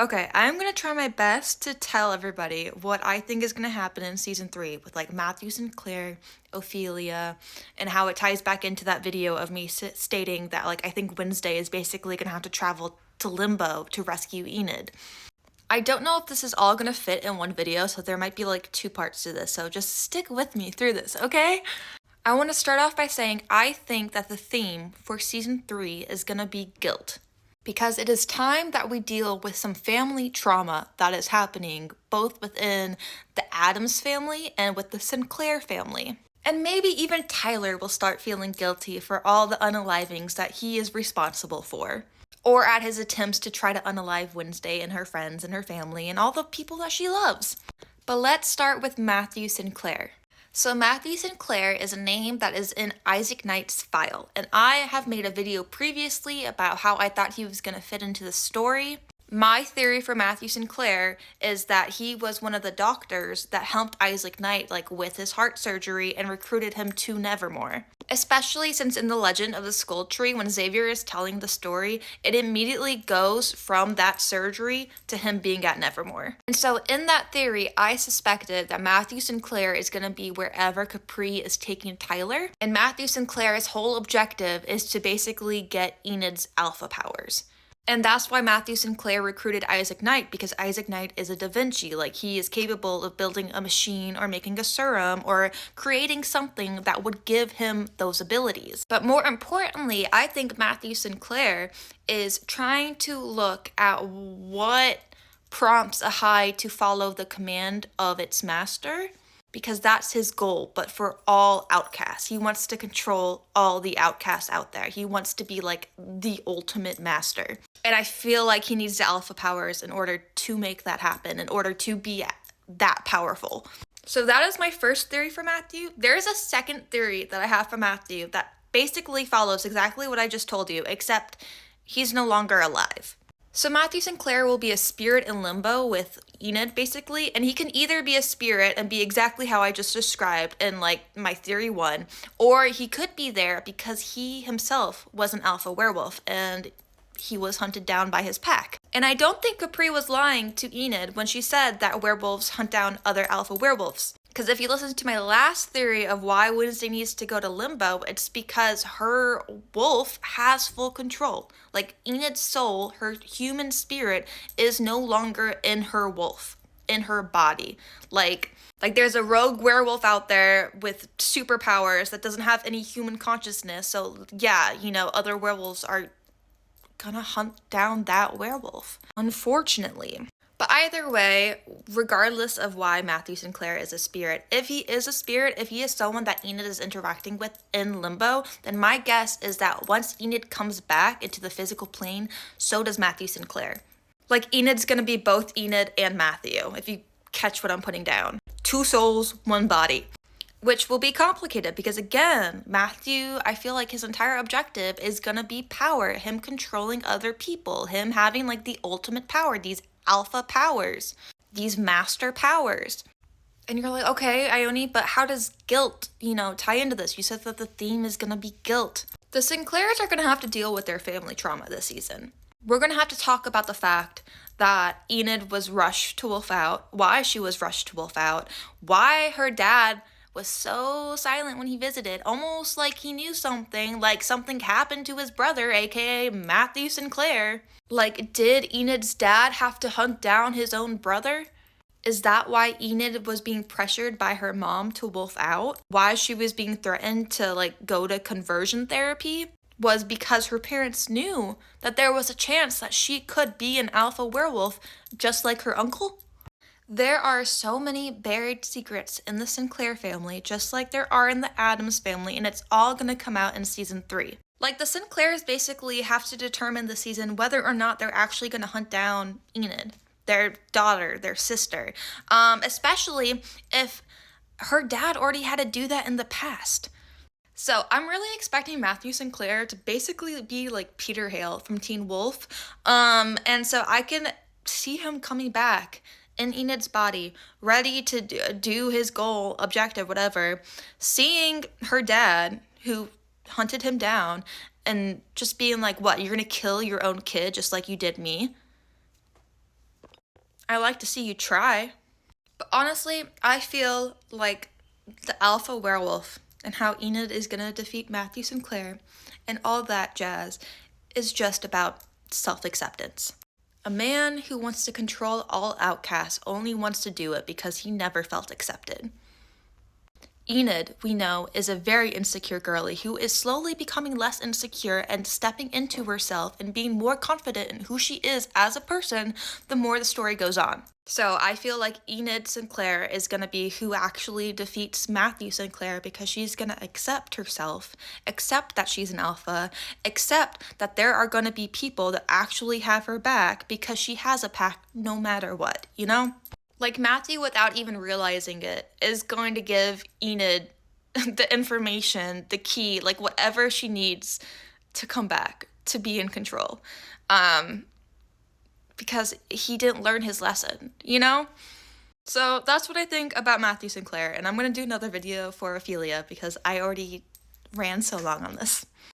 Okay, I'm gonna try my best to tell everybody what I think is gonna happen in season 3 with like Matthew Sinclair, Ophelia, and how it ties back into that video of me stating that like I think Wednesday is basically gonna have to travel to Limbo to rescue Enid. I don't know if this is all gonna fit in one video, so there might be like 2 parts to this, so just stick with me through this, okay? I want to start off by saying I think that the theme for season 3 is gonna be guilt, because it is time that we deal with some family trauma that is happening both within the Addams family and with the Sinclair family. And maybe even Tyler will start feeling guilty for all the unalivings that he is responsible for, or at his attempts to try to unalive Wednesday and her friends and her family and all the people that she loves. But let's start with Matthew Sinclair. So Matthew Sinclair is a name that is in Isaac Knight's file, and I have made a video previously about how I thought he was going to fit into the story. My theory for Matthew Sinclair is that he was one of the doctors that helped Isaac Knight like with his heart surgery and recruited him to Nevermore. Especially since in the Legend of the Skull Tree, when Xavier is telling the story, it immediately goes from that surgery to him being at Nevermore. And so in that theory, I suspected that Matthew Sinclair is going to be wherever Capri is taking Tyler, and Matthew Sinclair's whole objective is to basically get Enid's alpha powers. And that's why Matthew Sinclair recruited Isaac Knight, because Isaac Knight is a Da Vinci. Like, he is capable of building a machine or making a serum or creating something that would give him those abilities. But more importantly, I think Matthew Sinclair is trying to look at what prompts a hive to follow the command of its master, because that's his goal, but for all outcasts. He wants to control all the outcasts out there. He wants to be like the ultimate master. And I feel like he needs the alpha powers in order to make that happen, in order to be that powerful. So that is my first theory for Matthew. There's a second theory that I have for Matthew that basically follows exactly what I just told you, except he's no longer alive. So Matthew Sinclair will be a spirit in limbo with Enid, basically, and he can either be a spirit and be exactly how I just described in, like, my theory 1, or he could be there because he himself was an alpha werewolf, and he was hunted down by his pack. And I don't think Capri was lying to Enid when she said that werewolves hunt down other alpha werewolves. Because if you listen to my last theory of why Wednesday needs to go to Limbo, it's because her wolf has full control. Like, Enid's soul, her human spirit, is no longer in her wolf, in her body. Like there's a rogue werewolf out there with superpowers that doesn't have any human consciousness. So yeah, other werewolves are gonna hunt down that werewolf, unfortunately. But either way, regardless of why Matthew Sinclair is a spirit, if he is a spirit, if he is someone that Enid is interacting with in Limbo, then my guess is that once Enid comes back into the physical plane, so does Matthew Sinclair. Like, Enid's gonna be both Enid and Matthew, if you catch what I'm putting down. 2 souls, 1 body. Which will be complicated because, again, Matthew, I feel like his entire objective is gonna be power, him controlling other people, him having like the ultimate power, these alpha powers, these master powers. And you're like, okay, Ione, but how does guilt, tie into this? You said that the theme is gonna be guilt. The Sinclairs are gonna have to deal with their family trauma this season. We're gonna have to talk about the fact that Enid was rushed to wolf out, why she was rushed to wolf out, why her dad was so silent when he visited, almost like he knew something, like something happened to his brother, aka Matthew Sinclair. Like, did Enid's dad have to hunt down his own brother? Is that why Enid was being pressured by her mom to wolf out? Why she was being threatened to, like, go to conversion therapy? Was because her parents knew that there was a chance that she could be an alpha werewolf, just like her uncle? There are so many buried secrets in the Sinclair family, just like there are in the Addams family, and it's all gonna come out in season 3. Like, the Sinclairs basically have to determine this season whether or not they're actually gonna hunt down Enid, their daughter, their sister, especially if her dad already had to do that in the past. So I'm really expecting Matthew Sinclair to basically be like Peter Hale from Teen Wolf, and so I can see him coming back in Enid's body, ready to do his goal, objective, whatever, seeing her dad, who hunted him down, and just being like, what, you're gonna kill your own kid just like you did me? I like to see you try. But honestly, I feel like the alpha werewolf and how Enid is gonna defeat Matthew Sinclair and all that jazz is just about self-acceptance. A man who wants to control all outcasts only wants to do it because he never felt accepted. Enid, we know, is a very insecure girly who is slowly becoming less insecure and stepping into herself and being more confident in who she is as a person the more the story goes on. So I feel like Enid Sinclair is going to be who actually defeats Matthew Sinclair because she's going to accept herself, accept that she's an alpha, accept that there are going to be people that actually have her back because she has a pack no matter what, you know? Like, Matthew, without even realizing it, is going to give Enid the information, the key, like whatever she needs to come back, to be in control. Because he didn't learn his lesson, you know? So that's what I think about Matthew Sinclair, and I'm going to do another video for Ophelia because I already ran so long on this.